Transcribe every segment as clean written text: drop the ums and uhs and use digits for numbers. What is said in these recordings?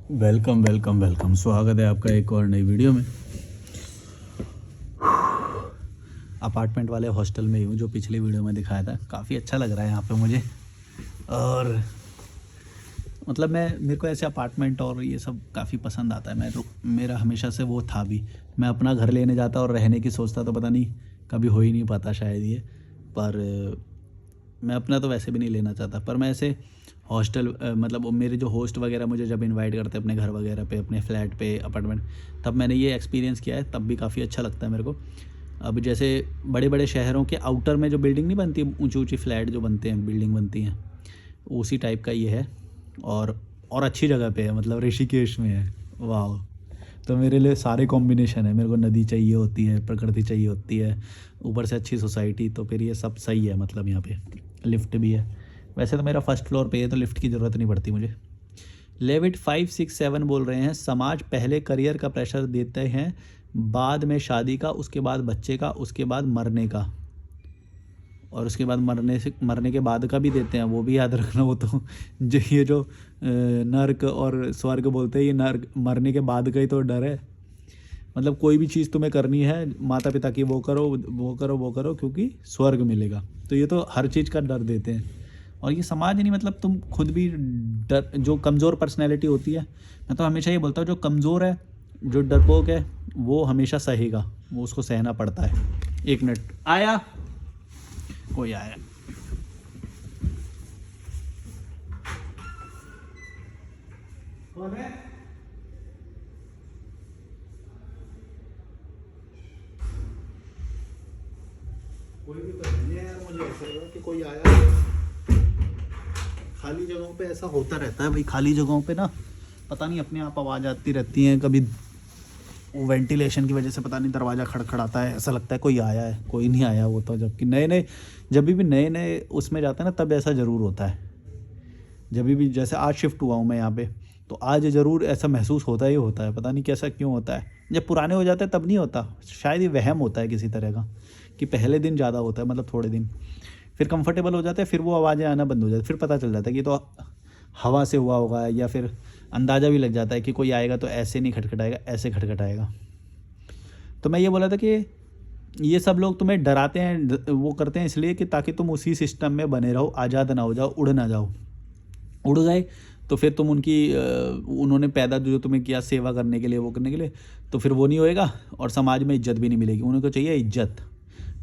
Welcome welcome welcome, स्वागत है आपका एक और नई वीडियो में। अपार्टमेंट वाले हॉस्टल में ही हूँ जो पिछली वीडियो में दिखाया था। काफ़ी अच्छा लग रहा है यहाँ पे मुझे। और मतलब मेरे को ऐसे अपार्टमेंट और ये सब काफ़ी पसंद आता है। मेरा हमेशा से वो था भी। मैं अपना घर लेने जाता और रहने की सोचता तो पता नहीं कभी हो ही नहीं पाता शायद ये। पर मैं अपना तो वैसे भी नहीं लेना चाहता। पर मैं ऐसे हॉस्टल मतलब मेरे जो होस्ट वगैरह मुझे जब इनवाइट करते हैं अपने घर वगैरह पे, अपने फ्लैट पे, अपार्टमेंट, तब मैंने ये एक्सपीरियंस किया है। तब भी काफ़ी अच्छा लगता है मेरे को। अब जैसे बड़े बड़े शहरों के आउटर में जो बिल्डिंग नहीं बनती, ऊंची ऊंची फ्लैट जो बनते हैं, बिल्डिंग बनती हैं, उसी टाइप का ये है। और अच्छी जगह पे है, मतलब ऋषिकेश में है। वाह। तो मेरे लिए सारे कॉम्बिनेशन है। मेरे को नदी चाहिए होती है, प्रकृति चाहिए होती है, ऊपर से अच्छी सोसाइटी, तो फिर ये सब सही है। मतलब यहाँ पे लिफ्ट भी है। वैसे तो मेरा फर्स्ट फ्लोर पे है तो लिफ्ट की ज़रूरत नहीं पड़ती मुझे। लेविट 567 बोल रहे हैं, समाज पहले करियर का प्रेशर देते हैं, बाद में शादी का, उसके बाद बच्चे का, उसके बाद मरने का, और उसके बाद मरने के बाद का भी देते हैं। वो भी याद रखना। वो तो जो ये जो नर्क और स्वर्ग बोलते हैं, ये नर्क मरने के बाद का ही तो डर है। मतलब कोई भी चीज़ तुम्हें करनी है, माता पिता की वो करो वो करो वो करो, क्योंकि स्वर्ग मिलेगा। तो ये तो हर चीज़ का डर देते हैं। और ये समाज नहीं, मतलब तुम खुद भी डर, जो कमज़ोर पर्सनैलिटी होती है, मैं तो हमेशा ये बोलता हूँ जो कमज़ोर है, जो डरपोक है, वो हमेशा सहेगा, वो उसको सहना पड़ता है। एक मिनट, आया कोई आया। कौन है? कोई भी तो नहीं है यार, मुझे ऐसा लगा कि कोई आया। खाली जगहों पे ऐसा होता रहता है भाई। खाली जगहों पे ना पता नहीं अपने आप आवाज़ आती रहती है। कभी वो वेंटिलेशन की वजह से पता नहीं दरवाज़ा खड़खड़ाता है, ऐसा लगता है कोई आया है, कोई नहीं आया। वो तो जब भी नए नए उसमें जाते हैं ना, तब ऐसा ज़रूर होता है। जब भी जैसे आज शिफ्ट हुआ हूँ मैं यहाँ पे, तो आज ज़रूर ऐसा महसूस होता ही होता है। पता नहीं कैसा क्यों होता है। जब पुराने हो जाते हैं तब नहीं होता। शायद ये वहम होता है किसी तरह का, कि पहले दिन ज़्यादा होता है, मतलब थोड़े दिन। फिर कंफर्टेबल हो जाते हैं, फिर वो आवाज़ें आना बंद हो जाती है। फिर पता चल जाता है कि तो हवा से हुआ होगा, या फिर अंदाज़ा भी लग जाता है कि कोई आएगा तो ऐसे नहीं खटखटाएगा, ऐसे खटखटाएगा। तो मैं ये बोला था कि ये सब लोग तुम्हें डराते हैं, वो करते हैं इसलिए कि ताकि तुम उसी सिस्टम में बने रहो, आज़ाद ना हो जाओ, उड़ ना जाओ। उड़ गए तो फिर तुम उन्होंने पैदा जो तुम्हें किया सेवा करने के लिए, वो करने के लिए, तो फिर वो नहीं होएगा। और समाज में इज्जत भी नहीं मिलेगी। उनको चाहिए इज्जत,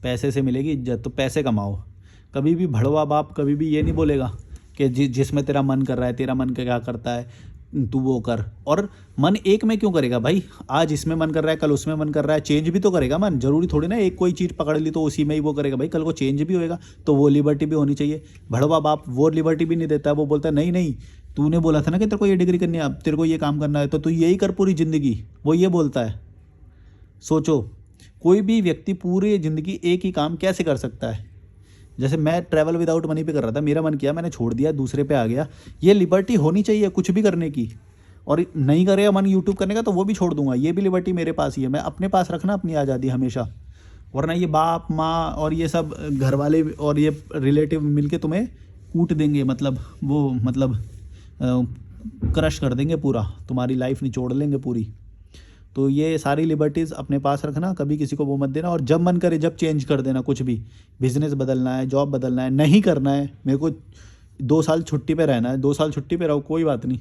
पैसे से मिलेगी इज्जत। तो पैसे कमाओ। कभी भी भड़वा बाप कभी भी ये नहीं बोलेगा कि जिसमें तेरा मन कर रहा है, तेरा मन क्या करता है तू वो कर। और मन एक में क्यों करेगा भाई? आज इसमें मन कर रहा है, कल उसमें मन कर रहा है, चेंज भी तो करेगा मन। जरूरी थोड़ी ना एक कोई चीज़ पकड़ ली तो उसी में ही वो करेगा भाई। कल को चेंज भी होएगा, तो वो लिबर्टी भी होनी चाहिए। भड़वा बाप वो लिबर्टी भी नहीं देता है। वो बोलता है नहीं नहीं, तूने बोला था ना कि तेरे को ये डिग्री करनी है, अब तेरे को ये काम करना है, तो तू यही कर पूरी ज़िंदगी। वो ये बोलता है। सोचो, कोई भी व्यक्ति पूरी ज़िंदगी एक ही काम कैसे कर सकता है? जैसे मैं ट्रैवल विदाउट मनी पे कर रहा था, मेरा मन किया, मैंने छोड़ दिया, दूसरे पे आ गया। ये लिबर्टी होनी चाहिए कुछ भी करने की। और नहीं करेगा मन यूट्यूब करने का तो वो भी छोड़ दूंगा। ये भी लिबर्टी मेरे पास ही है। मैं अपने पास रखना अपनी आज़ादी हमेशा। वरना ये बाप माँ और ये सब घर वाले और ये रिलेटिव मिलके तुम्हें कूट देंगे। मतलब क्रश कर देंगे पूरा, तुम्हारी लाइफ निचोड़ लेंगे पूरी। तो ये सारी लिबर्टीज़ अपने पास रखना, कभी किसी को वो मत देना। और जब मन करे जब चेंज कर देना कुछ भी। बिज़नेस बदलना है, जॉब बदलना है, नहीं करना है, मेरे को 2 साल छुट्टी पे रहना है, 2 साल छुट्टी पे रहो, कोई बात नहीं।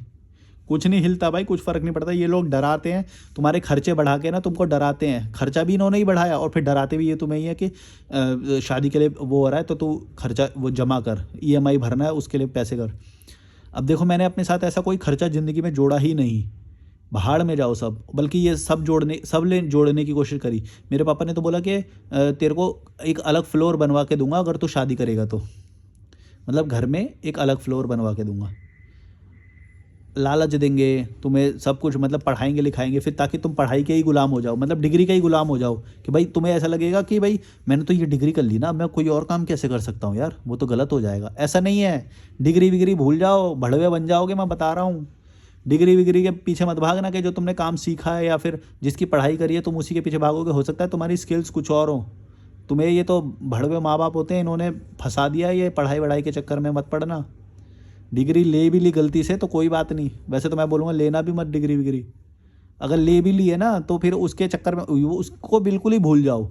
कुछ नहीं हिलता भाई, कुछ फ़र्क नहीं पड़ता। ये लोग डराते हैं, तुम्हारे खर्चे बढ़ा के ना तुमको डराते हैं। खर्चा भी इन्होंने ही बढ़ाया और फिर डराते भी ये तुम्हें ही है कि शादी के लिए वो हो रहा है तो तू खर्चा वो जमा कर, ईएमआई भरना है, उसके लिए पैसे कर। अब देखो, मैंने अपने साथ ऐसा कोई खर्चा ज़िंदगी में जोड़ा ही नहीं। भाड़ में जाओ सब। बल्कि ये सब जोड़ने की कोशिश करी। मेरे पापा ने तो बोला कि तेरे को एक अलग फ्लोर बनवा के दूंगा अगर तू शादी करेगा तो। मतलब घर में एक अलग फ्लोर बनवा के दूंगा। लालच देंगे तुम्हें सब कुछ, मतलब पढ़ाएंगे लिखाएंगे फिर, ताकि तुम पढ़ाई के ही गुलाम हो जाओ, मतलब डिग्री का ही गुलाम हो जाओ। कि भाई तुम्हें ऐसा लगेगा कि भाई मैंने तो ये डिग्री कर ली ना, मैं कोई और काम कैसे कर सकता हूँ यार, वो तो गलत हो जाएगा। ऐसा नहीं है। डिग्री विग्री भूल जाओ, भड़वे बन जाओगे, मैं बता रहा हूँ। डिग्री विग्री के पीछे मत भागना कि जो तुमने काम सीखा है या फिर जिसकी पढ़ाई करी है तुम उसी के पीछे भागोगे। हो सकता है तुम्हारी स्किल्स कुछ और हो। तुम्हें ये तो भड़वे माँ बाप होते हैं, इन्होंने फंसा दिया है। ये पढ़ाई वढ़ाई के चक्कर में मत पड़ना। डिग्री ले भी ली गलती से तो कोई बात नहीं, वैसे तो मैं बोलूँगा लेना भी मत डिग्री विग्री। अगर ले भी ली है ना तो फिर उसके चक्कर में उसको बिल्कुल ही भूल जाओ।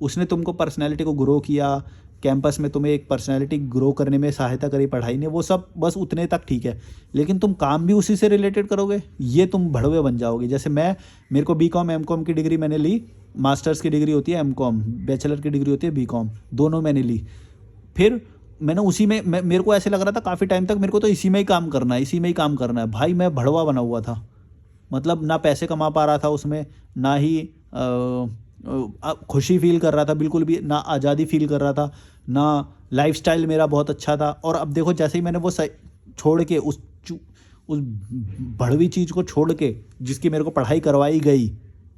उसने तुमको पर्सनैलिटी को ग्रो किया, कैंपस में तुम्हें एक पर्सनैलिटी ग्रो करने में सहायता करी पढ़ाई ने, वो सब बस उतने तक ठीक है। लेकिन तुम काम भी उसी से रिलेटेड करोगे, ये तुम भड़वे बन जाओगे। जैसे मेरे को बीकॉम एमकॉम की डिग्री मैंने ली, मास्टर्स की डिग्री होती है एमकॉम, बैचलर की डिग्री होती है बीकॉम, दोनों मैंने ली। फिर मैंने उसी में मेरे को ऐसे लग रहा था काफ़ी टाइम तक, मेरे को तो इसी में ही काम करना है, इसी में ही काम करना है। भाई मैं भड़वा बना हुआ था, मतलब ना पैसे कमा पा रहा था उसमें, ना ही खुशी फील कर रहा था बिल्कुल भी, ना आज़ादी फील कर रहा था, ना लाइफस्टाइल मेरा बहुत अच्छा था। और अब देखो जैसे ही मैंने वो छोड़ के उस भड़वी चीज़ को छोड़ के, जिसकी मेरे को पढ़ाई करवाई गई,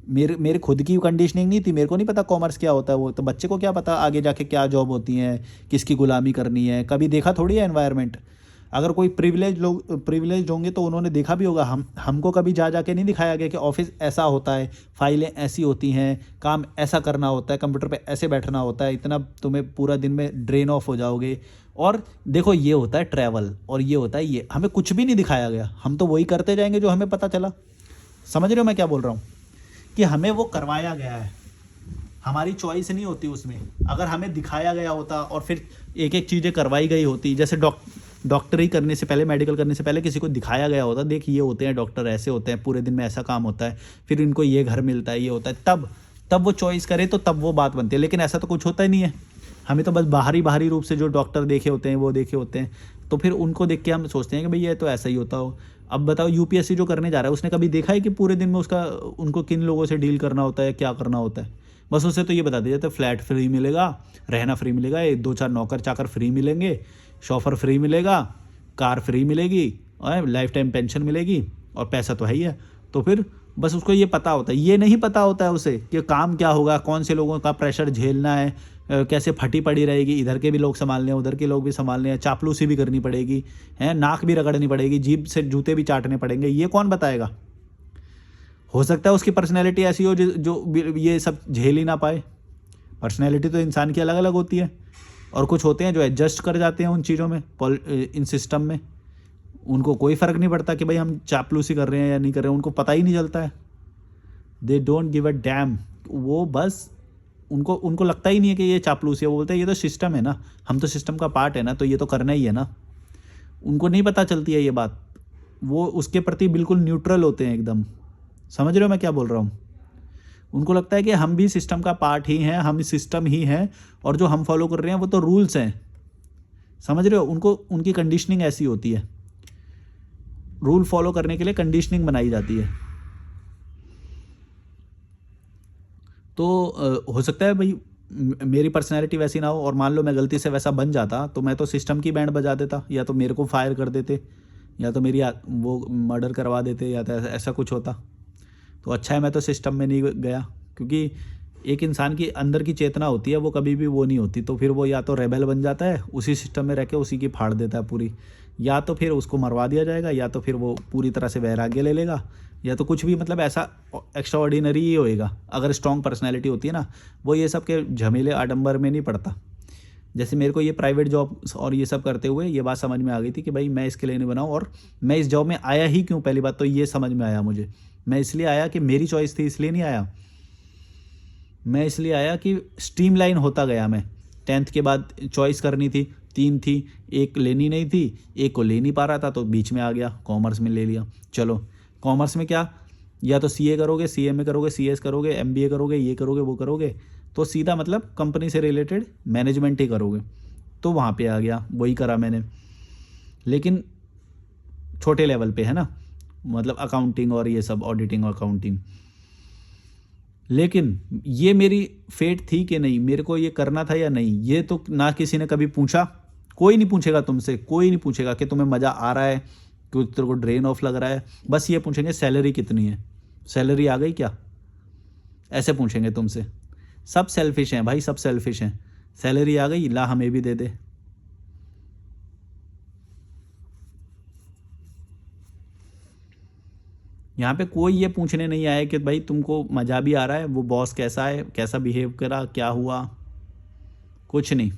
मेरे खुद की कंडीशनिंग नहीं थी, मेरे को नहीं पता कॉमर्स क्या होता है, वो तो बच्चे को क्या पता आगे जाके क्या जॉब होती है, किसकी गुलामी करनी है, कभी देखा थोड़ी है एनवायरनमेंट। अगर कोई प्रिविलेज होंगे तो उन्होंने देखा भी होगा। हमको कभी जा के नहीं दिखाया गया कि ऑफिस ऐसा होता है, फाइलें ऐसी होती हैं, काम ऐसा करना होता है, कंप्यूटर पे ऐसे बैठना होता है, इतना तुम्हें पूरा दिन में ड्रेन ऑफ हो जाओगे। और देखो ये होता है ट्रैवल, और ये होता है ये, हमें कुछ भी नहीं दिखाया गया, हम तो वही करते जाएंगे जो हमें पता चला। समझ रहे हो मैं क्या बोल रहा हूँ? कि हमें वो करवाया गया है, हमारी चॉइस नहीं होती उसमें। अगर हमें दिखाया गया होता और फिर एक एक चीज़ें करवाई गई होती, जैसे डॉक्टरी करने से पहले, मेडिकल करने से पहले किसी को दिखाया गया होता, देख ये होते हैं डॉक्टर, ऐसे होते हैं, पूरे दिन में ऐसा काम होता है, फिर इनको ये घर मिलता है, ये होता है, तब वो चॉइस करे तो तब वो बात बनती है। लेकिन ऐसा तो कुछ होता ही नहीं है, हमें तो बस बाहरी रूप से जो डॉक्टर देखे होते हैं वो देखे होते हैं, तो फिर उनको देख के हम सोचते हैं कि भाई ये तो ऐसा ही होता हो। अब बताओ यूपीएससी जो करने जा रहा है, उसने कभी देखा है कि पूरे दिन में उनको किन लोगों से डील करना होता है, क्या करना होता है? बस उसे तो ये बता दिया जाता है फ्लैट फ्री मिलेगा, रहना फ्री मिलेगा, 2-4 नौकर चाकर फ्री मिलेंगे, शॉफर फ्री मिलेगा, कार फ्री मिलेगी, और लाइफ टाइम पेंशन मिलेगी, और पैसा तो है ही है। तो फिर बस उसको ये पता होता है, ये नहीं पता होता है उसे कि काम क्या होगा, कौन से लोगों का प्रेशर झेलना है, कैसे फटी पड़ी रहेगी, इधर के भी लोग संभालने हैं, उधर के लोग भी संभालने हैं, चापलूसी भी करनी पड़ेगी, हैं, नाक भी रगड़नी पड़ेगी, जीभ से जूते भी चाटने पड़ेंगे, ये कौन बताएगा? हो सकता है उसकी पर्सनैलिटी ऐसी हो जो ये सब झेल ही ना पाए। पर्सनैलिटी तो इंसान की अलग अलग होती है, और कुछ होते हैं जो एडजस्ट कर जाते हैं उन चीज़ों में, इन सिस्टम में, उनको कोई फ़र्क नहीं पड़ता कि भाई हम चापलूसी कर रहे हैं या नहीं कर रहे हैं, उनको पता ही नहीं चलता है। They don't give a dam, वो बस उनको लगता ही नहीं है कि ये चापलूसी है, वो बोलते हैं ये तो सिस्टम है ना, हम तो सिस्टम का पार्ट है ना, तो ये तो करना ही है ना। उनको नहीं पता चलती है ये बात, वो उसके प्रति बिल्कुल न्यूट्रल होते हैं एकदम। समझ रहे हो मैं क्या बोल रहा हूँ? उनको लगता है कि हम भी सिस्टम का पार्ट ही हैं, हम सिस्टम ही हैं, और जो हम फॉलो कर रहे हैं वो तो रूल्स हैं। समझ रहे हो? उनकी कंडीशनिंग ऐसी होती है, रूल फॉलो करने के लिए कंडीशनिंग बनाई जाती है। तो हो सकता है भाई मेरी पर्सनैलिटी वैसी ना हो, और मान लो मैं गलती से वैसा बन जाता, तो मैं तो सिस्टम की बैंड बजा देता, या तो मेरे को फायर कर देते, या तो मेरी वो मर्डर करवा देते, या तो ऐसा कुछ होता। तो अच्छा है मैं तो सिस्टम में नहीं गया, क्योंकि एक इंसान की अंदर की चेतना होती है, वो कभी भी वो नहीं होती, तो फिर वो या तो रेबेल बन जाता है, उसी सिस्टम में रह के उसी की फाड़ देता है पूरी, या तो फिर उसको मरवा दिया जाएगा, या तो फिर वो पूरी तरह से वैराग्य ले लेगा, या तो कुछ भी, मतलब ऐसा एक्स्ट्रा ऑर्डिनरी ही होएगा। अगर स्ट्रॉन्ग पर्सनैलिटी होती है ना, वो ये सब के झमेले आडंबर में नहीं पड़ता। जैसे मेरे को ये प्राइवेट जॉब और ये सब करते हुए ये बात समझ में आ गई थी कि भाई मैं इसके लिए नहीं बनाऊँ, और मैं इस जॉब में आया ही क्यों, पहली बात तो ये समझ में आया मुझे। मैं इसलिए आया कि मेरी चॉइस थी, इसलिए नहीं आया। मैं इसलिए आया कि स्ट्रीमलाइन होता गया। मैं 10th के बाद चॉइस करनी थी, 3 थी, एक लेनी नहीं थी, एक को ले नहीं पा रहा था, तो बीच में आ गया, कॉमर्स में ले लिया। चलो कॉमर्स में क्या, या तो सीए करोगे, सीएमए करोगे, सीएस करोगे, एमबीए करोगे, ये करोगे, वो करोगे, तो सीधा मतलब कंपनी से रिलेटेड मैनेजमेंट ही करोगे। तो वहाँ पे आ गया, वही करा मैंने, लेकिन छोटे लेवल पे है ना, मतलब अकाउंटिंग और ये सब, ऑडिटिंग और अकाउंटिंग। लेकिन ये मेरी फेट थी कि नहीं, मेरे को ये करना था या नहीं, ये तो ना किसी ने कभी पूछा। कोई नहीं पूछेगा तुमसे, कोई नहीं पूछेगा कि तुम्हें मज़ा आ रहा है, कि तेरे को ड्रेन ऑफ लग रहा है। बस ये पूछेंगे सैलरी कितनी है, सैलरी आ गई क्या, ऐसे पूछेंगे तुमसे। सब सेल्फिश हैं भाई, सब सेल्फिश हैं। सैलरी आ गई, ला हमें भी दे दे। यहाँ पे कोई ये पूछने नहीं आया कि भाई तुमको मज़ा भी आ रहा है, वो बॉस कैसा है, कैसा बिहेव करा, क्या हुआ, कुछ नहीं।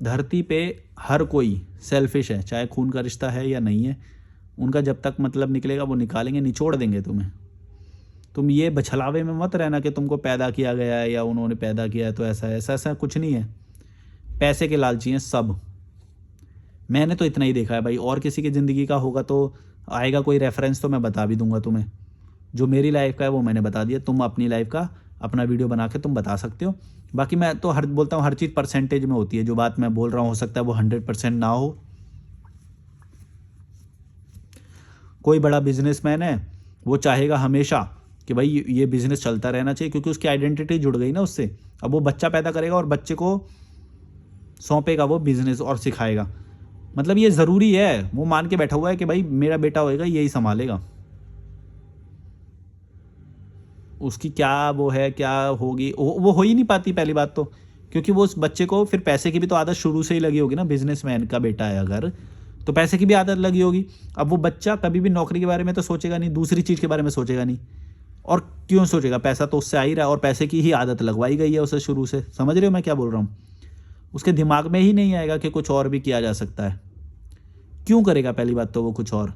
धरती पे हर कोई सेल्फिश है, चाहे खून का रिश्ता है या नहीं है, उनका जब तक मतलब निकलेगा वो निकालेंगे, निचोड़ देंगे तुम्हें। तुम ये बछलावे में मत रहना कि तुमको पैदा किया गया है या उन्होंने पैदा किया है तो ऐसा है, ऐसा कुछ नहीं है। पैसे के लालची हैं सब। मैंने तो इतना ही देखा है भाई, और किसी की ज़िंदगी का होगा तो आएगा कोई रेफरेंस तो मैं बता भी दूंगा तुम्हें। जो मेरी लाइफ का है वो मैंने बता दिया, तुम अपनी लाइफ का अपना वीडियो बना के तुम बता सकते हो। बाकी मैं तो बोलता हूँ हर चीज़ परसेंटेज में होती है। जो बात मैं बोल रहा हूँ हो सकता है वो 100% ना हो। कोई बड़ा बिजनेसमैन है, वो चाहेगा हमेशा कि भाई ये बिज़नेस चलता रहना चाहिए, क्योंकि उसकी आइडेंटिटी जुड़ गई ना उससे। अब वो बच्चा पैदा करेगा और बच्चे को सौंपेगा वो बिज़नेस और सिखाएगा, मतलब ये ज़रूरी है। वो मान के बैठा हुआ है कि भाई मेरा बेटा होएगा यही संभालेगा। उसकी क्या वो है, क्या होगी, वो हो ही नहीं पाती पहली बात तो, क्योंकि वो उस बच्चे को फिर पैसे की भी तो आदत शुरू से ही लगी होगी ना। बिजनेसमैन का बेटा है अगर, तो पैसे की भी आदत लगी होगी। अब वो बच्चा कभी भी नौकरी के बारे में तो सोचेगा नहीं, दूसरी चीज़ के बारे में सोचेगा नहीं। और क्यों सोचेगा, पैसा तो उससे आ ही रहा है और पैसे की ही आदत लगवाई गई है उसे शुरू से। समझ रहे हो मैं क्या बोल रहा हूँ? उसके दिमाग में ही नहीं आएगा कि कुछ और भी किया जा सकता है। क्यों करेगा पहली बात तो वो कुछ और।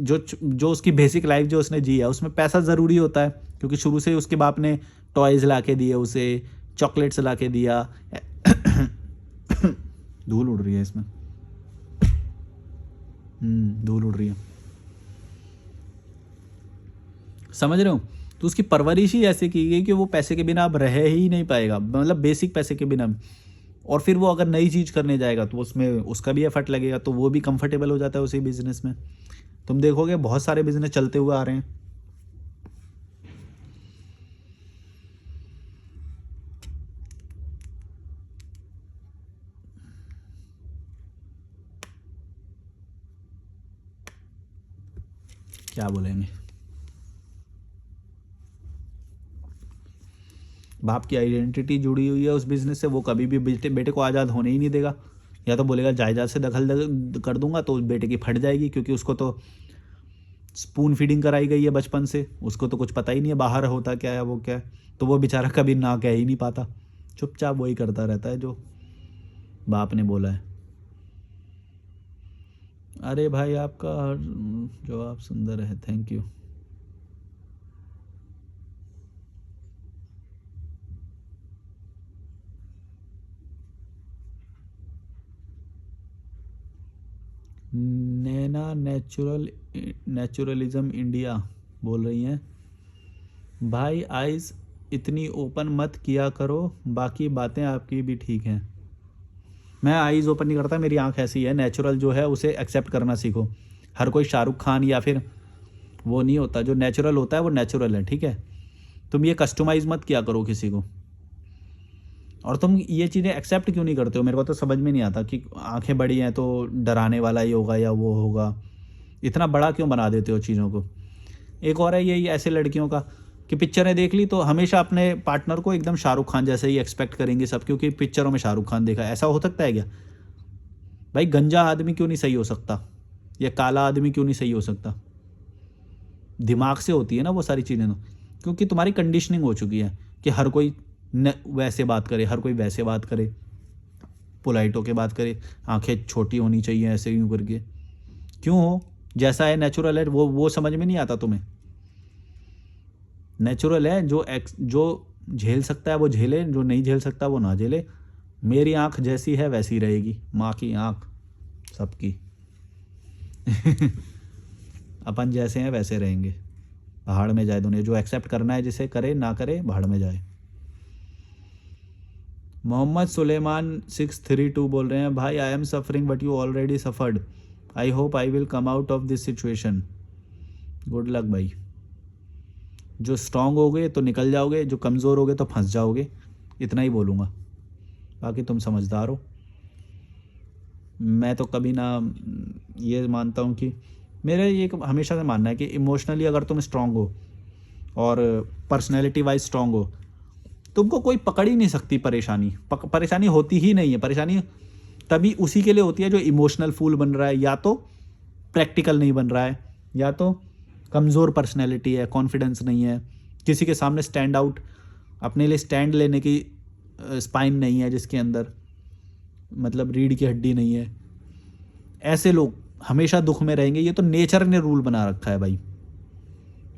जो जो उसकी बेसिक लाइफ जो उसने जी है उसमें पैसा ज़रूरी होता है, क्योंकि शुरू से उसके बाप ने टॉयज़ ला के दिए उसे, चॉकलेट्स ला के दिया। धूल उड़ रही है इसमें, धूल उड़ रही है, समझ रहे हो? तो उसकी परवरिश ही ऐसे की गई कि वो पैसे के बिना अब रह ही नहीं पाएगा, मतलब बेसिक पैसे के बिना। और फिर वो अगर नई चीज़ करने जाएगा तो उसमें उसका भी एफर्ट लगेगा, तो वो भी कंफर्टेबल हो जाता है उसी बिजनेस में। तुम देखोगे बहुत सारे बिजनेस चलते हुए आ रहे हैं। क्या बोलेंगे, बाप की आइडेंटिटी जुड़ी हुई है उस बिजनेस से, वो कभी भी बेटे को आज़ाद होने ही नहीं देगा। या तो बोलेगा जायदाद से दखल कर दूंगा तो बेटे की फट जाएगी, क्योंकि उसको तो स्पून फीडिंग कराई गई है बचपन से, उसको तो कुछ पता ही नहीं है बाहर होता क्या है वो क्या है। तो वो बेचारा कभी ना कह ही नहीं पाता, चुपचाप वही करता रहता है जो बाप ने बोला है। अरे भाई आपका जवाब सुंदर है, thank you. Naina naturalism India बोल रही हैं, भाई आइज़ इतनी ओपन मत किया करो, बाकी बातें आपकी भी ठीक हैं। मैं आइज़ ओपन नहीं करता, मेरी आंख ऐसी है। नेचुरल जो है उसे एक्सेप्ट करना सीखो। हर कोई शाहरुख खान या फिर वो नहीं होता, जो नेचुरल होता है वो नेचुरल है, ठीक है? तुम ये कस्टमाइज़ मत किया करो किसी को। और तुम ये चीज़ें एक्सेप्ट क्यों नहीं करते हो, मेरे को तो समझ में नहीं आता कि आंखें बड़ी हैं तो डराने वाला ही होगा या वो होगा। इतना बड़ा क्यों बना देते हो चीज़ों को? एक और है यही ऐसे लड़कियों का कि पिक्चरें देख ली तो हमेशा अपने पार्टनर को एकदम शाहरुख खान जैसे ही एक्सपेक्ट करेंगे सब, क्योंकि पिक्चरों में शाहरुख खान देखा। ऐसा हो सकता है क्या? भाई गंजा आदमी क्यों नहीं सही हो सकता, या काला आदमी क्यों नहीं सही हो सकता? दिमाग से होती है ना वो सारी चीज़ें, तो क्योंकि तुम्हारी कंडीशनिंग हो चुकी है कि हर कोई वैसे बात करे, हर कोई वैसे बात करे, पोलाइट होके बात करे, आंखें छोटी होनी चाहिए ऐसे यूँ करके। क्यों हो? जैसा है नेचुरल है, वो समझ में नहीं आता तुम्हें। नेचुरल है, जो झेल सकता है वो झेले, जो नहीं झेल सकता वो ना झेले। मेरी आंख जैसी है वैसी रहेगी, माँ की आंख सबकी। अपन जैसे हैं वैसे रहेंगे, भाड़ में जाए दुनिया। जो एक्सेप्ट करना है जिसे करे, ना करे भाड़ में जाए। मोहम्मद सुलेमान 632 बोल रहे हैं, भाई I am suffering but you already suffered, I hope I will come out of this situation. Good luck भाई। जो स्ट्रांग होगे तो निकल जाओगे, जो कमज़ोर होगे तो फंस जाओगे, इतना ही बोलूँगा। बाकी तुम समझदार हो। मैं तो कभी ना ये मानता हूँ कि मेरा ये हमेशा से मानना है कि इमोशनली अगर तुम स्ट्रांग हो और पर्सनैलिटी वाइज स्ट्रांग हो, तुमको कोई पकड़ ही नहीं सकती परेशानी। परेशानी होती ही नहीं है। परेशानी तभी उसी के लिए होती है जो इमोशनल फूल बन रहा है, या तो प्रैक्टिकल नहीं बन रहा है, या तो कमज़ोर पर्सनैलिटी है, कॉन्फिडेंस नहीं है, किसी के सामने स्टैंड आउट, अपने लिए स्टैंड लेने की स्पाइन नहीं है जिसके अंदर, मतलब रीढ़ की हड्डी नहीं है, ऐसे लोग हमेशा दुख में रहेंगे। ये तो नेचर ने रूल बना रखा है भाई।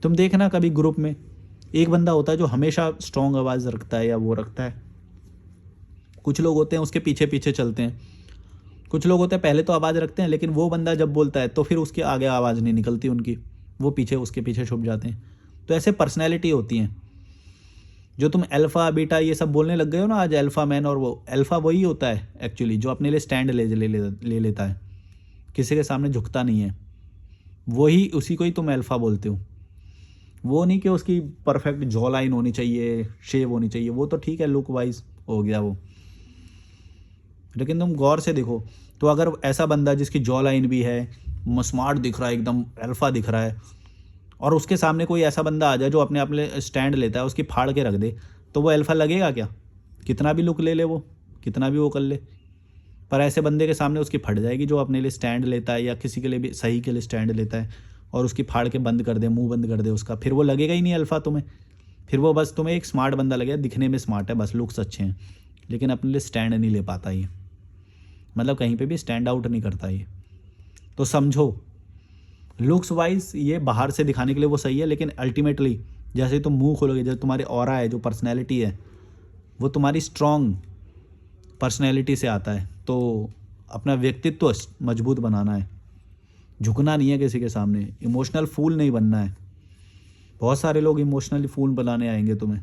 तुम देखना कभी ग्रुप में एक बंदा होता है जो हमेशा स्ट्रॉन्ग आवाज़ रखता है या वो रखता है, कुछ लोग होते हैं उसके पीछे पीछे चलते हैं, कुछ लोग होते हैं पहले तो आवाज़ रखते हैं लेकिन वो बंदा जब बोलता है तो फिर उसके आगे आवाज़ नहीं निकलती उनकी, वो पीछे उसके पीछे छुप जाते हैं। तो ऐसे पर्सनैलिटी होती हैं। जो तुम अल्फ़ा बीटा ये सब बोलने लग गए हो ना आज, अल्फ़ा मैन, और वो अल्फ़ा वही होता है एक्चुअली जो अपने लिए स्टैंड ले लेता है, किसी के सामने झुकता नहीं है, वही उसी को ही तुम अल्फ़ा बोलते हो। वो नहीं कि उसकी परफेक्ट जॉ लाइन होनी चाहिए, शेव होनी चाहिए, वो तो ठीक है लुक वाइज हो गया वो, लेकिन तुम गौर से देखो तो अगर ऐसा बंदा जिसकी जॉ लाइन भी है, स्मार्ट दिख रहा है, एकदम अल्फ़ा दिख रहा है, और उसके सामने कोई ऐसा बंदा आ जाए जो अपने अपने स्टैंड लेता है, उसकी फाड़ के रख दे, तो वो अल्फ़ा लगेगा क्या? कितना भी लुक ले ले वो, कितना भी वो कर ले, पर ऐसे बंदे के सामने उसकी फट जाएगी जो अपने लिए स्टैंड लेता है या किसी के लिए भी सही के लिए स्टैंड लेता है, और उसकी फाड़ के बंद कर दे, मुंह बंद कर दे उसका, फिर वो लगेगा ही नहीं अल्फ़ा तुम्हें। फिर वो बस तुम्हें एक स्मार्ट बंदा लगेगा, दिखने में स्मार्ट है, बस लुक्स अच्छे हैं, लेकिन अपने लिए स्टैंड नहीं ले पाता ये, मतलब कहीं पे भी स्टैंड आउट नहीं करता ये। तो समझो लुक्स वाइज ये बाहर से दिखाने के लिए वो सही है, लेकिन अल्टीमेटली जैसे तुम मुंह खोलोगे, जैसे तुम्हारी ऑरा है, जो पर्सनैलिटी है, वो तुम्हारी स्ट्रॉन्ग पर्सनैलिटी से आता है। तो अपना व्यक्तित्व मजबूत बनाना है, झुकना नहीं है किसी के सामने, इमोशनल फूल नहीं बनना है। बहुत सारे लोग इमोशनली फूल बनाने आएंगे तुम्हें।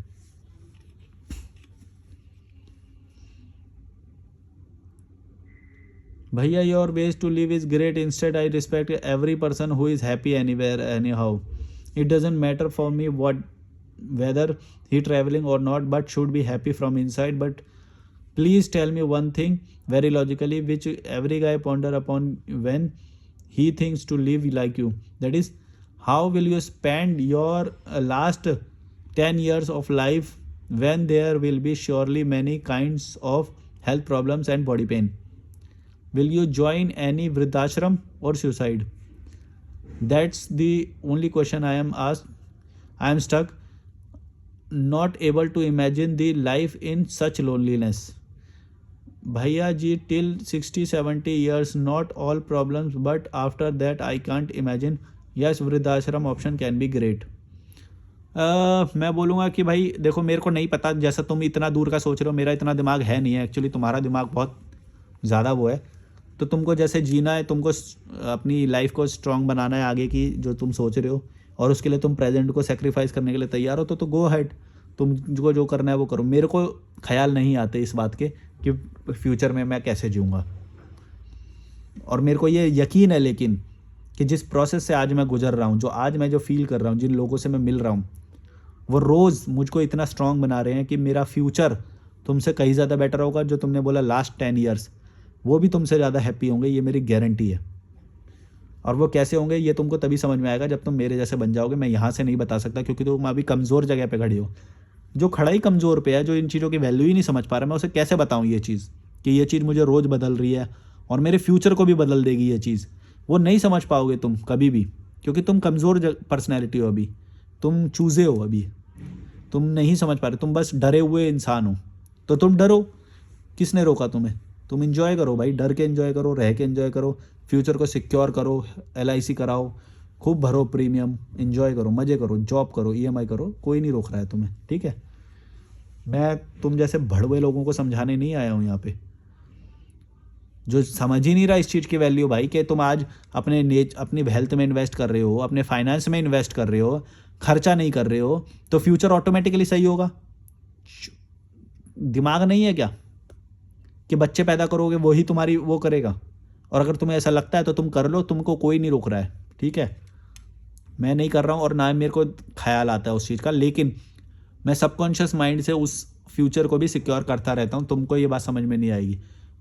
भैया your ways to live is great, instead I respect every person who is happy anywhere anyhow, it doesn't matter for me what whether he travelling or not, but should be happy from inside. But please tell me one thing very logically which every guy ponder upon when he thinks to live like you, that is how will you spend your last 10 years of life when there will be surely many kinds of health problems and body pain? Will you join any vridhashram or suicide? That's the only question I am asked. I am stuck, not able to imagine the life in such loneliness. भैया जी till 60-70 years not all problems, but after that I can't imagine. yes वृद्धाश्रम option can be great. मैं बोलूँगा कि भाई देखो मेरे को नहीं पता, जैसा तुम इतना दूर का सोच रहे हो, मेरा इतना दिमाग है नहीं है एक्चुअली, तुम्हारा दिमाग बहुत ज़्यादा वो है। तो तुमको जैसे जीना है, तुमको अपनी लाइफ को स्ट्रॉन्ग बनाना है आगे की जो तुम सोच रहे हो, और उसके लिए तुम प्रेजेंट को सेक्रीफाइस करने के लिए तैयार हो, तो गो हैड, तुमको जो करना है वो करो। मेरे को ख्याल नहीं आते इस बात के कि फ्यूचर में मैं कैसे जीऊँगा, और मेरे को ये यकीन है लेकिन कि जिस प्रोसेस से आज मैं गुजर रहा हूँ, जो आज मैं जो फील कर रहा हूँ, जिन लोगों से मैं मिल रहा हूँ, वो रोज़ मुझको इतना स्ट्रॉन्ग बना रहे हैं कि मेरा फ्यूचर तुमसे कहीं ज़्यादा बेटर होगा। जो तुमने बोला लास्ट 10 ईयर्स, वो भी तुमसे ज़्यादा हैप्पी होंगे, ये मेरी गारंटी है। और वो कैसे होंगे ये तुमको तभी समझ में आएगा जब तुम मेरे जैसे बन जाओगे। मैं यहाँ से नहीं बता सकता क्योंकि तुम अभी कमज़ोर जगह पे खड़ी हो। जो खड़ा ही कमज़ोर पे है, जो इन चीज़ों की वैल्यू ही नहीं समझ पा रहा, मैं उसे कैसे बताऊँ ये चीज़ कि ये चीज़ मुझे रोज़ बदल रही है और मेरे फ्यूचर को भी बदल देगी ये चीज़। वो नहीं समझ पाओगे तुम कभी भी, क्योंकि तुम कमज़ोर पर्सनैलिटी हो, अभी तुम चूज़े हो, अभी तुम नहीं समझ पा रहे, तुम बस डरे हुए इंसान हो। तो तुम डरो, किसने रोका तुम्हें? तुम इन्जॉय करो भाई, डर के इन्जॉय करो, रह के इन्जॉय करो, फ्यूचर को सिक्योर करो, LIC कराओ, खूब भरो प्रीमियम, इन्जॉय करो, मज़े करो, जॉब करो, EMI करो, कोई नहीं रोक रहा है तुम्हें, ठीक है। मैं तुम जैसे भड़वे लोगों को समझाने नहीं आया हूँ यहाँ पे, जो समझ ही नहीं रहा इस चीज़ की वैल्यू भाई, कि तुम आज अपनी हेल्थ में इन्वेस्ट कर रहे हो, अपने फाइनेंस में इन्वेस्ट कर रहे हो, खर्चा नहीं कर रहे हो, तो फ्यूचर ऑटोमेटिकली सही होगा। दिमाग नहीं है क्या कि बच्चे पैदा करोगे वही तुम्हारी वो करेगा? और अगर तुम्हें ऐसा लगता है तो तुम कर लो, तुमको कोई नहीं रोक रहा है, ठीक है। मैं नहीं कर रहा हूँ और ना मेरे को ख्याल आता है उस चीज़ का, लेकिन मैं सबकॉन्शियस माइंड से उस फ्यूचर को भी सिक्योर करता रहता हूँ। तुमको ये बात समझ में नहीं आएगी,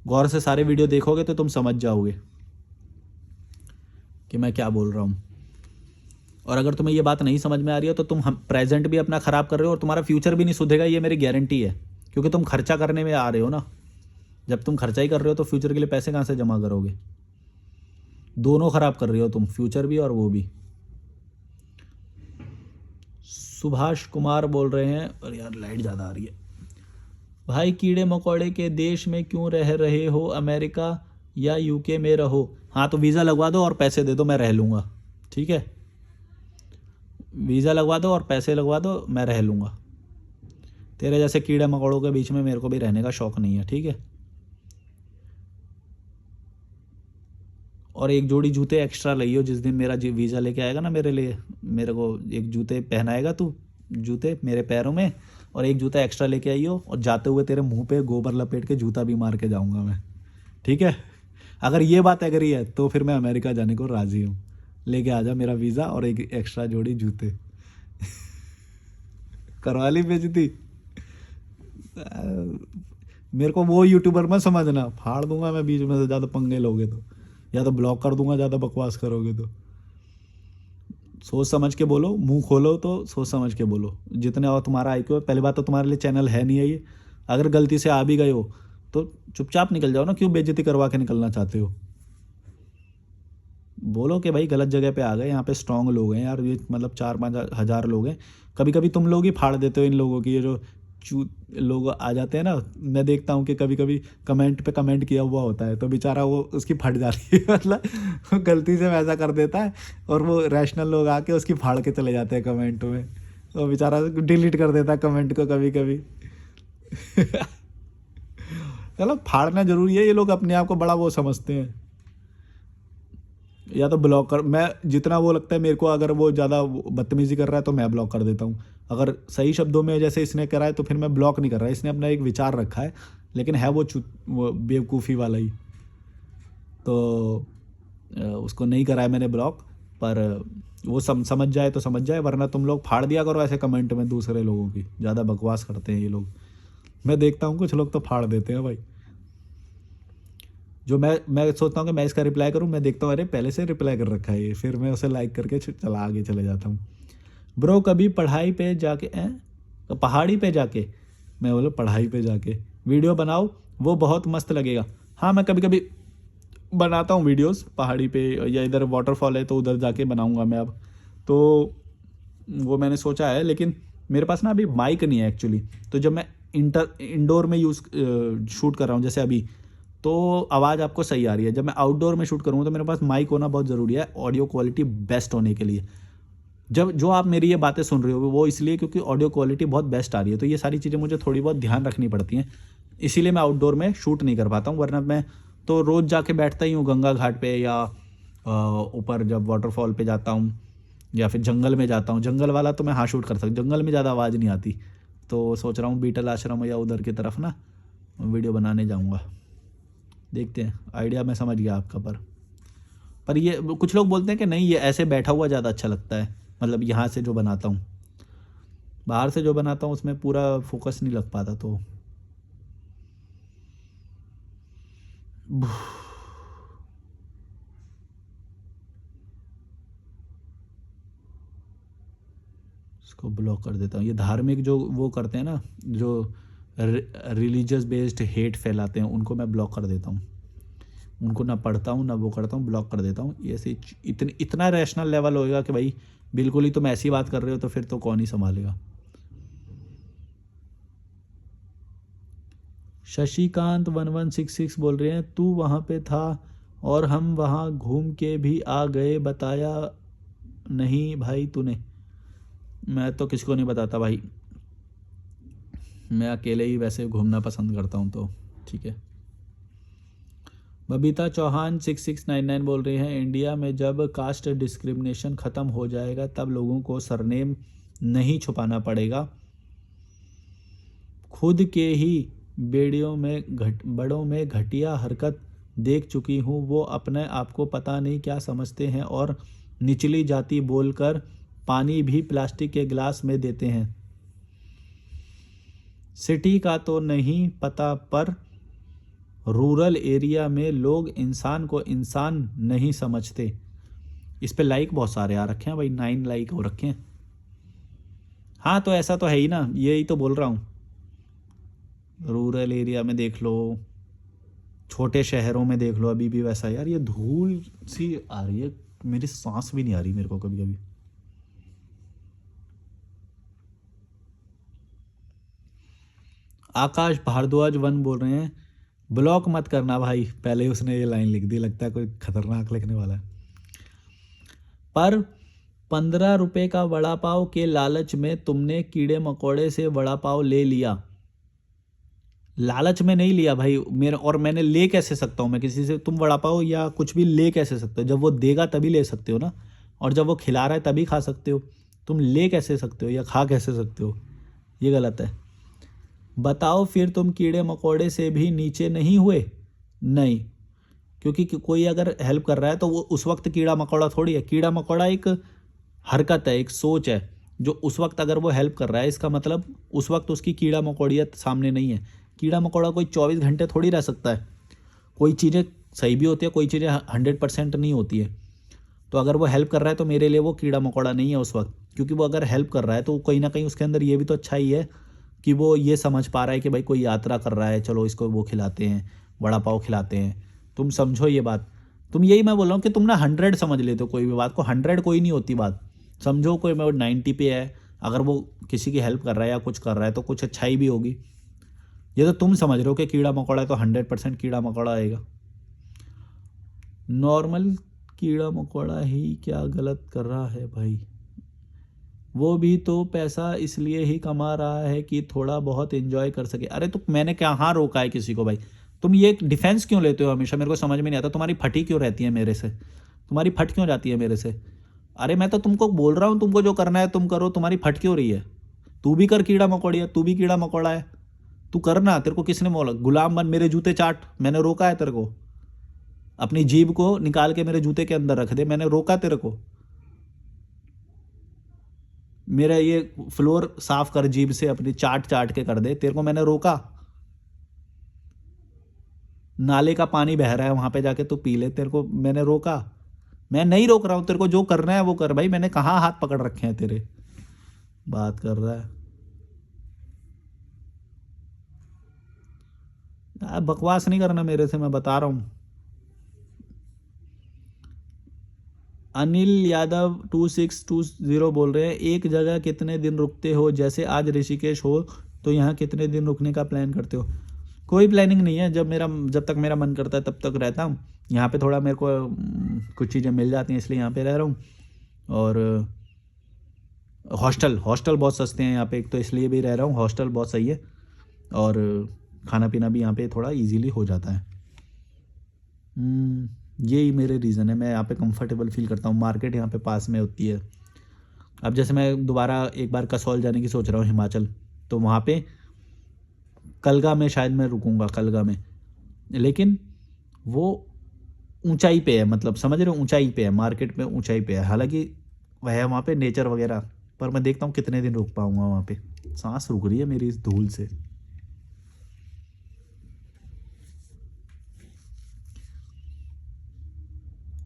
गौर से सारे वीडियो देखोगे तो तुम समझ जाओगे कि मैं क्या बोल रहा हूँ। और अगर तुम्हें ये बात नहीं समझ में आ रही हो तो तुम प्रेजेंट भी अपना ख़राब कर रहे हो और तुम्हारा फ्यूचर भी नहीं सुधरेगा, ये मेरी गारंटी है। क्योंकि तुम खर्चा करने में आ रहे हो ना, जब तुम खर्चा ही कर रहे हो तो फ्यूचर के लिए पैसे कहाँ से जमा करोगे? दोनों ख़राब कर रहे हो तुम, फ्यूचर भी और वो भी। सुभाष कुमार बोल रहे हैं, और यार लाइट ज़्यादा आ रही है भाई कीड़े मकोड़े के देश में क्यों रह रहे हो, अमेरिका या यूके में रहो। हाँ तो वीज़ा लगवा दो और पैसे दे दो, मैं रह लूँगा। ठीक है, वीज़ा लगवा दो और पैसे लगवा दो, मैं रह लूँगा। तेरे जैसे कीड़े मकोड़ों के बीच में मेरे को भी रहने का शौक़ नहीं है। ठीक है, और एक जोड़ी जूते एक्स्ट्रा लाइयो, जिस दिन मेरा वीज़ा लेके आएगा ना मेरे लिए, मेरे को एक जूते पहनाएगा तू, जूते मेरे पैरों में, और एक जूता एक्स्ट्रा लेके आइयो, और जाते हुए तेरे मुंह पे गोबर लपेट के जूता भी मार के जाऊंगा मैं। ठीक है, अगर ये बात एग्री है तो फिर मैं अमेरिका जाने को राज़ी हूँ। लेके आ जा मेरा वीज़ा और एक एक्स्ट्रा जोड़ी जूते। करवा ली बेइज्जती। मेरे को वो यूट्यूबर मत समझना, फाड़ दूंगा मैं बीच में से ज़्यादा पंगे लोगे तो, या तो ब्लॉक कर दूंगा ज़्यादा बकवास करोगे तो। सोच समझ के बोलो, मुंह खोलो तो सोच समझ के बोलो। जितने और तुम्हारा IQ है, पहली बात तो तुम्हारे लिए चैनल है नहीं है ये। अगर गलती से आ भी गए हो तो चुपचाप निकल जाओ ना, क्यों बेइज्जती करवा के निकलना चाहते हो। बोलो कि भाई गलत जगह पे आ गए, यहाँ पे स्ट्रांग लोग हैं यार, ये मतलब 4-5 हज़ार लोग हैं। कभी कभी तुम लोग ही फाड़ देते हो इन लोगों की, ये जो लोग आ जाते हैं ना, मैं देखता हूँ कि कभी कभी कमेंट पे कमेंट किया हुआ होता है तो बेचारा वो उसकी फट जाती है मतलब गलती से वैसा कर देता है, और वो रैशनल लोग आके उसकी फाड़ के चले जाते हैं कमेंट में, तो बेचारा डिलीट कर देता है कमेंट को कभी कभी। चलो फाड़ना जरूरी है, ये लोग अपने आप को बड़ा वो समझते हैं। या तो ब्लॉक कर, मैं जितना वो लगता है मेरे को, अगर वो ज़्यादा बदतमीज़ी कर रहा है तो मैं ब्लॉक कर देता हूँ। अगर सही शब्दों में जैसे इसने करा है तो फिर मैं ब्लॉक नहीं कर रहा। इसने अपना एक विचार रखा है, लेकिन है वो बेवकूफ़ी वाला ही, तो उसको नहीं करा है मैंने ब्लॉक। पर वो समझ जाए तो समझ जाए, वरना तुम लोग फाड़ दिया करो ऐसे कमेंट में दूसरे लोगों की। ज़्यादा बकवास करते हैं ये लोग, मैं देखता हूँ कुछ लोग तो फाड़ देते हैं भाई। जो मैं सोचता हूँ कि मैं इसका रिप्लाई करूँ, मैं देखता हूँ अरे पहले से रिप्लाई कर रखा है ये, फिर मैं उसे लाइक करके चला आगे चले जाता हूँ। ब्रो कभी पढ़ाई पे जाके पहाड़ी पे जाके, मैं बोला पढ़ाई पे जाके वीडियो बनाओ, वो बहुत मस्त लगेगा। हाँ मैं कभी कभी बनाता हूँ वीडियोस पहाड़ी पे, या इधर वाटरफॉल है तो उधर जाके बनाऊँगा मैं अब। तो वो मैंने सोचा है, लेकिन मेरे पास ना अभी माइक नहीं है एक्चुअली। तो जब मैं इंडोर में शूट कर रहा हूँ जैसे अभी, तो आवाज़ आपको सही आ रही है। जब मैं आउटडोर में शूट करूँगा तो मेरे पास माइक होना बहुत ज़रूरी है ऑडियो क्वालिटी बेस्ट होने के लिए। जब जो आप मेरी ये बातें सुन रहे हो वो इसलिए क्योंकि ऑडियो क्वालिटी बहुत बेस्ट आ रही है, तो ये सारी चीज़ें मुझे थोड़ी बहुत ध्यान रखनी पड़ती हैं, इसीलिए मैं आउटडोर में शूट नहीं कर पाता हूँ। वरना मैं तो रोज़ जाके बैठता ही हूँ गंगा घाट पे, या ऊपर जब वाटरफॉल पे जाता हूँ, या फिर जंगल में जाता हूँ। जंगल वाला तो मैं हाँ शूट कर सकता हूँ, जंगल में ज़्यादा आवाज़ नहीं आती। तो सोच रहा हूँ बीटल आश्रम या उधर की तरफ ना वीडियो बनाने जाऊँगा। देखते हैं, आइडिया मैं समझ गया आपका। पर ये कुछ लोग बोलते हैं कि नहीं ये ऐसे बैठा हुआ ज़्यादा अच्छा लगता है, मतलब यहाँ से जो बनाता हूँ, बाहर से जो बनाता हूँ उसमें पूरा फोकस नहीं लग पाता। तो इसको ब्लॉक कर देता हूँ। ये धार्मिक जो वो करते हैं ना, जो रिलीजियस बेस्ड हेट फैलाते हैं, उनको मैं ब्लॉक कर देता हूँ। उनको ना पढ़ता हूँ ना वो करता हूँ, ब्लॉक कर देता हूँ। ये ऐसे इतना रैशनल लेवल होएगा कि भाई बिल्कुल ही तुम ऐसी बात कर रहे हो तो फिर तो कौन ही संभालेगा। शशिकांत 1166 बोल रहे हैं, तू वहाँ पे था और हम वहाँ घूम के भी आ गए, बताया नहीं भाई तूने। मैं तो किसको नहीं बताता भाई, मैं अकेले ही वैसे घूमना पसंद करता हूँ। तो ठीक है। बबीता चौहान 6699 बोल रहे हैं, इंडिया में जब कास्ट डिस्क्रिमिनेशन ख़त्म हो जाएगा तब लोगों को सरनेम नहीं छुपाना पड़ेगा। खुद के ही बड़ों में घटिया हरकत देख चुकी हूँ। वो अपने आप को पता नहीं क्या समझते हैं और निचली जाति बोलकर पानी भी प्लास्टिक के गिलास में देते हैं। सिटी का तो नहीं पता, पर रूरल एरिया में लोग इंसान को इंसान नहीं समझते। इस पे लाइक बहुत सारे आ रखे हैं भाई, 9 लाइक हो रखे हैं। हाँ तो ऐसा तो है ही ना, यही तो बोल रहा हूँ। रूरल एरिया में देख लो, छोटे शहरों में देख लो, अभी भी वैसा। यार ये धूल सी आ रही है, मेरी सांस भी नहीं आ रही मेरे को कभी कभी। आकाश भारद्वाज वन बोल रहे हैं, ब्लॉक मत करना भाई, पहले ही उसने ये लाइन लिख दी, लगता है कोई खतरनाक लिखने वाला है। पर 15 रुपए का वड़ा पाव के लालच में तुमने कीड़े मकोड़े से वड़ा पाव ले लिया। लालच में नहीं लिया भाई मेरा, और मैंने ले कैसे सकता हूँ मैं किसी से? तुम वड़ा पाव या कुछ भी ले कैसे सकते हो? जब वो देगा तभी ले सकते हो ना, और जब वो खिला रहा है तभी खा सकते हो। तुम ले कैसे सकते हो या खा कैसे सकते हो? ये गलत है। बताओ फिर तुम कीड़े मकोड़े से भी नीचे नहीं हुए? नहीं, क्योंकि कोई अगर हेल्प कर रहा है तो वो उस वक्त कीड़ा मकोड़ा थोड़ी है। कीड़ा मकोड़ा एक हरकत है, एक सोच है, जो उस वक्त अगर वो हेल्प कर रहा है इसका मतलब उस वक्त उसकी कीड़ा मकोड़ियत सामने नहीं है। कीड़ा मकोड़ा कोई 24 घंटे थोड़ी रह सकता है। कोई चीज़ें सही भी होती है, कोई चीज़ें 100% नहीं होती है। तो अगर वो हेल्प कर रहा है तो मेरे लिए वो कीड़ा मकोड़ा नहीं है उस वक्त, क्योंकि वो अगर हेल्प कर रहा है तो कहीं ना कहीं उसके अंदर ये भी तो अच्छा ही है कि वो ये समझ पा रहा है कि भाई कोई यात्रा कर रहा है, चलो इसको वो खिलाते हैं, वड़ा पाव खिलाते हैं। तुम समझो ये बात। तुम यही मैं बोल रहा हूँ कि तुम ना 100 समझ लेते हो कोई भी बात को, 100 कोई नहीं होती बात। समझो कोई मैं 90 पे है, अगर वो किसी की हेल्प कर रहा है या कुछ कर रहा है तो कुछ अच्छाई भी होगी। ये तो तुम समझ रहे हो कि कीड़ा मकोड़ा है तो 100% कीड़ा मकोड़ा आएगा। नॉर्मल कीड़ा मकोड़ा ही क्या गलत कर रहा है भाई? वो भी तो पैसा इसलिए ही कमा रहा है कि थोड़ा बहुत एंजॉय कर सके। अरे तो मैंने कहाँ रोका है किसी को भाई? तुम ये डिफेंस क्यों लेते हो हमेशा? मेरे को समझ में नहीं आता, तुम्हारी फटी क्यों रहती है मेरे से? तुम्हारी फट क्यों जाती है मेरे से? अरे मैं तो तुमको बोल रहा हूँ, तुमको जो करना है तुम करो, तुम्हारी फट क्यों रही है? तू भी कर कीड़ा मकोड़ी है, तू भी कीड़ा मकोड़ा है, तू करना। तेरे को किसने बोला? गुलाम बन, मेरे जूते चाट, मैंने रोका है तेरे को? अपनी जीभ को निकाल के मेरे जूते के अंदर रख दे, मैंने रोका तेरे को? मेरा ये फ्लोर साफ कर जीभ से, अपनी चाट चाट के कर दे, तेरे को मैंने रोका? नाले का पानी बह रहा है वहां पे जाके तू पी ले, तेरे को मैंने रोका? मैं नहीं रोक रहा हूं तेरे को, जो करना है वो कर भाई। मैंने कहाँ हाथ पकड़ रखे हैं तेरे? बात कर रहा है यार, बकवास नहीं करना मेरे से, मैं बता रहा हूं। अनिल यादव 2620 बोल रहे हैं, एक जगह कितने दिन रुकते हो? जैसे आज ऋषिकेश हो तो यहाँ कितने दिन रुकने का प्लान करते हो? कोई प्लानिंग नहीं है, जब तक मेरा मन करता है तब तक रहता हूँ यहाँ पे। थोड़ा मेरे को कुछ चीज़ें मिल जाती हैं इसलिए यहाँ पे रह रहा हूँ। और हॉस्टल हॉस्टल बहुत सस्ते हैं यहाँ पे, एक तो इसलिए भी रह रहा हूँ, हॉस्टल बहुत सही है। और खाना पीना भी यहाँ पे थोड़ा इजीली हो जाता है। यही मेरे रीज़न है, मैं यहाँ पे कंफर्टेबल फील करता हूँ। मार्केट यहाँ पे पास में होती है। अब जैसे मैं दोबारा एक बार कसौल जाने की सोच रहा हूँ, हिमाचल, तो वहाँ पे कलगा में शायद मैं रुकूंगा, कलगा में। लेकिन वो ऊंचाई पे है, मतलब समझ रहे हो, ऊंचाई पे है, मार्केट में ऊंचाई पे है। हालांकि वह है वहाँ पे नेचर वगैरह, पर मैं देखता हूँ कितने दिन रुक पाऊंगा वहाँ पे। सांस रुक रही है मेरी इस धूल से।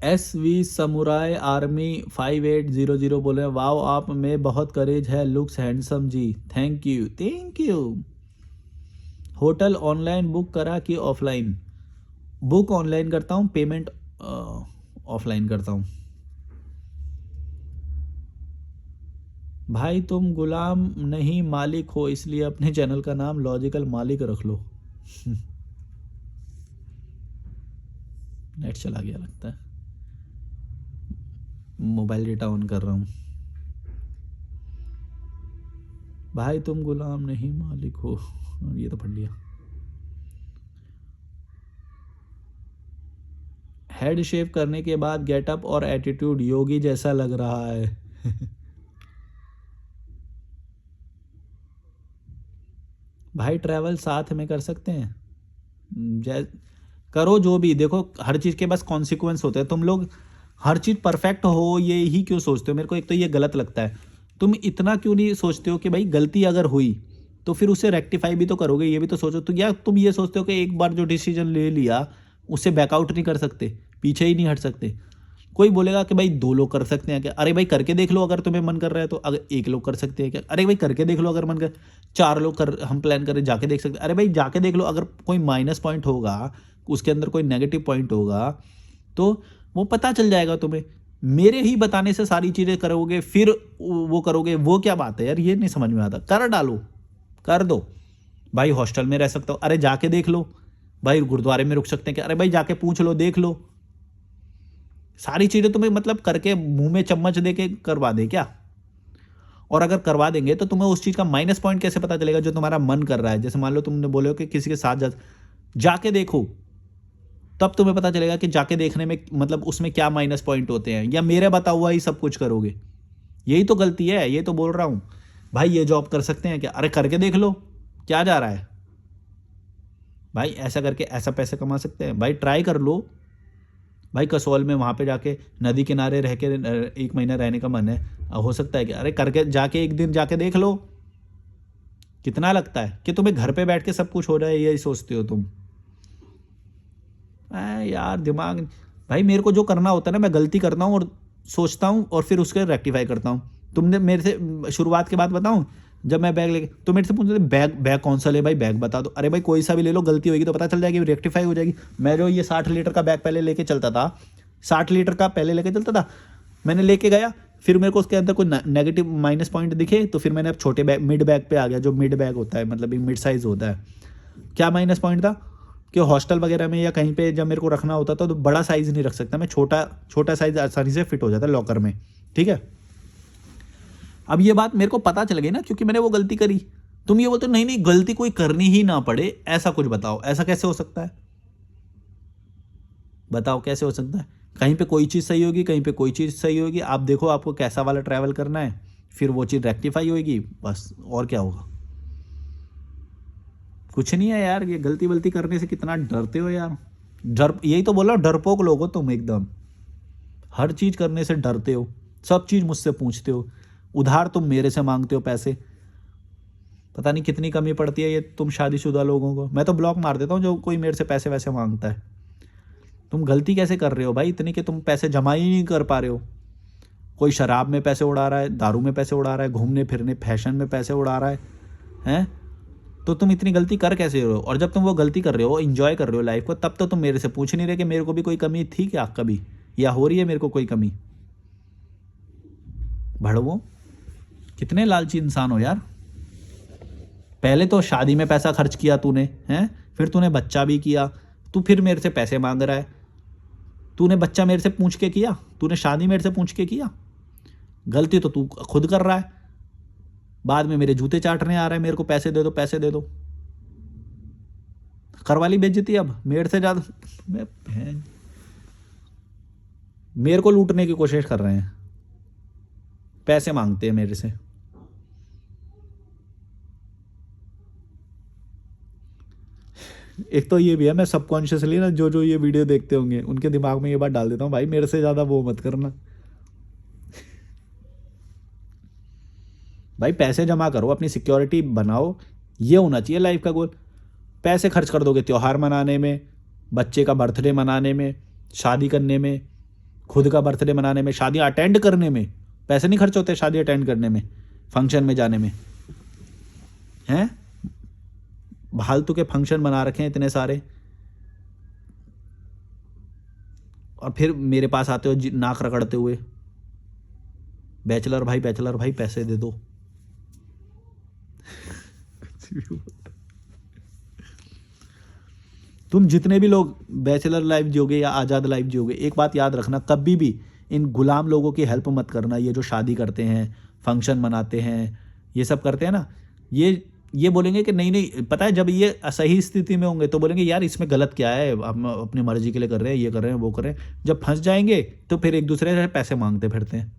SV समुराई आर्मी 5800 बोले, वाओ आप में बहुत करेज है, लुक्स हैंडसम जी। Thank you thank you. Hotel online book करा कि ऑफलाइन? बुक ऑनलाइन करता हूँ, पेमेंट ऑफलाइन करता हूँ। भाई तुम गुलाम नहीं मालिक हो, इसलिए अपने चैनल का नाम लॉजिकल मालिक रख लो। नेट चला गया लगता है, मोबाइल डेटा ऑन कर रहा हूँ। भाई तुम गुलाम नहीं मालिक हो, ये तो पढ़ लिया। हेड शेव करने के बाद गेटअप और एटीट्यूड योगी जैसा लग रहा है। भाई ट्रैवल साथ में कर सकते हैं, जै करो जो भी। देखो हर चीज़ के बस कॉन्सिक्वेंस होते हैं। तुम लोग हर चीज़ परफेक्ट हो ये ही क्यों सोचते हो? मेरे को एक तो ये गलत लगता है। तुम इतना क्यों नहीं सोचते हो कि भाई गलती अगर हुई तो फिर उसे रेक्टिफाई भी तो करोगे, ये भी तो सोचो। तो या तुम ये सोचते हो कि एक बार जो डिसीजन ले लिया उससे बैकआउट नहीं कर सकते, पीछे ही नहीं हट सकते? कोई बोलेगा कि भाई 2 लोग कर सकते हैं क्या? अरे भाई करके देख लो अगर तुम्हें मन कर रहा है तो। अगर 1 लोग कर सकते हैं क्या? अरे भाई करके देख लो अगर मन कर। 4 लोग कर, हम प्लान करें जाके देख सकते हैं। अरे भाई जाके देख लो, अगर कोई माइनस पॉइंट होगा, उसके अंदर कोई नेगेटिव पॉइंट होगा तो वो पता चल जाएगा तुम्हें। मेरे ही बताने से सारी चीज़ें करोगे फिर वो करोगे, वो क्या बात है यार? ये नहीं समझ में आता। कर डालो, कर दो। भाई हॉस्टल में रह सकते हो, अरे जाके देख लो। भाई गुरुद्वारे में रुक सकते हैं क्या, अरे भाई जाके पूछ लो, देख लो। सारी चीज़ें तुम्हें मतलब करके मुंह में चम्मच दे के करवा दे क्या? और अगर करवा देंगे तो तुम्हें उस चीज़ का माइनस पॉइंट कैसे पता चलेगा जो तुम्हारा मन कर रहा है? जैसे मान लो तुमने बोले हो कि किसी के साथ जाके देखो, तब तुम्हें पता चलेगा कि जाके देखने में मतलब उसमें क्या माइनस पॉइंट होते हैं, या मेरे बता हुआ ही सब कुछ करोगे। यही तो गलती है, ये तो बोल रहा हूँ। भाई ये जॉब कर सकते हैं क्या, अरे करके देख लो, क्या जा रहा है? भाई ऐसा करके ऐसा पैसे कमा सकते हैं, भाई ट्राई कर लो। भाई कसौल में वहाँ पे जाके नदी किनारे रह के 1 महीना रहने का मन है, हो सकता है कि अरे करके जाके एक दिन जाके देख लो। कितना लगता है कि तुम्हें घर पे बैठ के सब कुछ हो जाए, यही सोचते हो तुम? यार दिमाग। भाई मेरे को जो करना होता है ना, मैं गलती करता हूँ और सोचता हूँ और फिर उसके रेक्टिफाई करता हूँ। तुमने मेरे से शुरुआत के बाद बताऊँ, जब मैं बैग लेके तो मेरे से पूछते थे बैग कौन सा ले भाई, बैग बता दो। अरे भाई कोई सा भी ले लो, गलती होगी तो पता चल जाएगी, रेक्टिफाई हो जाएगी। मैं जो ये 60 लीटर का बैग पहले लेके चलता था, 60 लीटर का पहले लेके चलता था, मैंने लेके गया, फिर मेरे को उसके अंदर कोई नेगेटिव माइनस पॉइंट दिखे तो फिर मैंने अब छोटे बैग मिड बैग पे आ गया। जो मिड बैग होता है मतलब मिड साइज़ होता है। क्या माइनस पॉइंट था कि हॉस्टल वगैरह में या कहीं पे जब मेरे को रखना होता था तो बड़ा साइज़ नहीं रख सकता मैं, छोटा साइज़ आसानी से फिट हो जाता है लॉकर में। ठीक है, अब ये बात मेरे को पता चल गई ना, क्योंकि मैंने वो गलती करी। तुम ये बोलते हो नहीं नहीं गलती कोई करनी ही ना पड़े, ऐसा कुछ बताओ, ऐसा कैसे हो सकता है? बताओ कैसे हो सकता है? कहीं पे कोई चीज़ सही होगी, कहीं पे कोई चीज़ सही होगी। आप देखो आपको कैसा वाला ट्रैवल करना है, फिर वो चीज़ रेक्टिफाई होगी, बस और क्या होगा? कुछ नहीं है यार। ये गलती वलती करने से कितना डरते हो यार। यही तो बोल रहा हूँ, डरपोक लोग हो तुम एकदम। हर चीज़ करने से डरते हो, सब चीज़ मुझसे पूछते हो, उधार तुम मेरे से मांगते हो पैसे। पता नहीं कितनी कमी पड़ती है ये तुम शादीशुदा लोगों को। मैं तो ब्लॉक मार देता हूँ जो कोई मेरे से पैसे वैसे मांगता है। तुम गलती कैसे कर रहे हो भाई इतनी कि तुम पैसे जमा ही नहीं कर पा रहे हो? कोई शराब में पैसे उड़ा रहा है, दारू में पैसे उड़ा रहा है, घूमने फिरने फैशन में पैसे उड़ा रहा है, हैं? तो तुम इतनी गलती कर कैसे रहे हो? और जब तुम वो गलती कर रहे हो, एंजॉय कर रहे हो लाइफ को, तब तो तुम मेरे से पूछ नहीं रहे कि मेरे को भी कोई कमी थी क्या कभी, या हो रही है मेरे को कोई कमी? भड़वो, कितने लालची इंसान हो यार। पहले तो शादी में पैसा खर्च किया तूने, हैं? फिर तूने बच्चा भी किया, तू फिर मेरे से पैसे मांग रहा है। तूने बच्चा मेरे से पूछ के किया, तूने शादी मेरे से पूछ के किया। गलती तो तू खुद कर रहा है, बाद में मेरे जूते चाटने आ रहा है, मेरे को पैसे दे दो पैसे दे दो। करवा ली बेइज्जती अब मेरे से ज़्यादा। मेरे को लूटने की कोशिश कर रहे हैं, पैसे मांगते हैं मेरे से। एक तो ये भी है, मैं सबकॉन्शियसली ना जो ये वीडियो देखते होंगे उनके दिमाग में ये बात डाल देता हूँ, भाई मेरे से ज़्यादा वो मत करना। भाई पैसे जमा करो, अपनी सिक्योरिटी बनाओ, ये होना चाहिए लाइफ का गोल। पैसे खर्च कर दोगे त्यौहार मनाने में, बच्चे का बर्थडे मनाने में, शादी करने में, खुद का बर्थडे मनाने में, शादी अटेंड करने में पैसे नहीं खर्च होते, शादी अटेंड करने में, फंक्शन में जाने में, हैं? फालतू के फंक्शन बना रखे हैं इतने सारे, और फिर मेरे पास आते हो नाक रगड़ते हुए, बैचलर भाई पैसे दे दो। तुम जितने भी लोग बैचलर लाइफ जियोगे या आज़ाद लाइफ जियोगे, एक बात याद रखना, कभी भी इन गुलाम लोगों की हेल्प मत करना। ये जो शादी करते हैं, फंक्शन मनाते हैं, ये सब करते हैं ना, ये बोलेंगे कि नहीं नहीं, पता है जब ये सही स्थिति में होंगे तो बोलेंगे यार इसमें गलत क्या है, हम अपनी मर्जी के लिए कर रहे हैं, ये कर रहे हैं वो कर रहे हैं। जब फंस जाएंगे तो फिर एक दूसरे से पैसे मांगते फिरते हैं।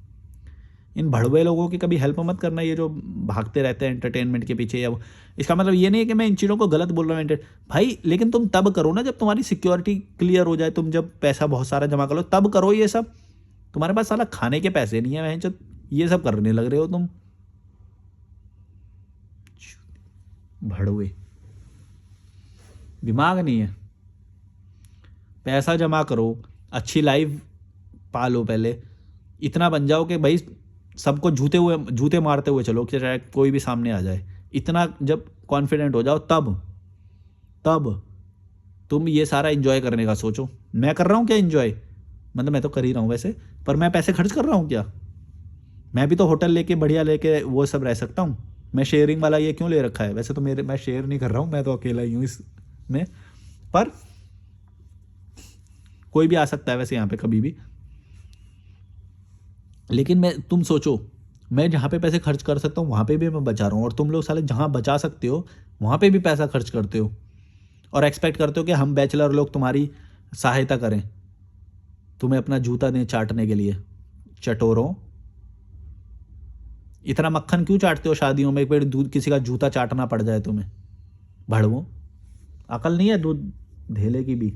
इन भड़वे लोगों की कभी हेल्प मत करना, ये जो भागते रहते हैं एंटरटेनमेंट के पीछे या वो। इसका मतलब ये नहीं है कि मैं इन चीज़ों को गलत बोल रहा हूँ भाई, लेकिन तुम तब करो ना जब तुम्हारी सिक्योरिटी क्लियर हो जाए, तुम जब पैसा बहुत सारा जमा कर लो तब करो ये सब। तुम्हारे पास साला खाने के पैसे नहीं है वहीं, जब ये सब करने लग रहे हो तुम। भड़वे, दिमाग नहीं है। पैसा जमा करो, अच्छी लाइफ पालो, पहले इतना बन जाओ कि भाई सबको जूते मारते हुए चलो कि चाहे कोई भी सामने आ जाए। इतना जब कॉन्फिडेंट हो जाओ तब तुम ये सारा एंजॉय करने का सोचो। मैं कर रहा हूँ क्या एंजॉय? मतलब मैं तो कर ही रहा हूँ वैसे, पर मैं पैसे खर्च कर रहा हूँ क्या? मैं भी तो होटल लेके बढ़िया लेके वो सब रह सकता हूँ। मैं शेयरिंग वाला ये क्यों ले रखा है? वैसे तो मैं शेयर नहीं कर रहा हूँ, मैं तो अकेला ही हूँ इसमें, पर कोई भी आ सकता है वैसे यहाँ पे कभी भी। लेकिन तुम सोचो, मैं जहाँ पे पैसे खर्च कर सकता हूँ वहाँ पे भी मैं बचा रहा हूँ, और तुम लोग साले जहाँ बचा सकते हो वहाँ पे भी पैसा खर्च करते हो, और एक्सपेक्ट करते हो कि हम बैचलर लोग तुम्हारी सहायता करें, तुम्हें अपना जूता दें चाटने के लिए। चटोरों, इतना मक्खन क्यों चाटते हो शादियों में, एक बार दूध किसी का जूता चाटना पड़ जाए तुम्हें? भड़वों, अकल नहीं है दूध धेले की भी।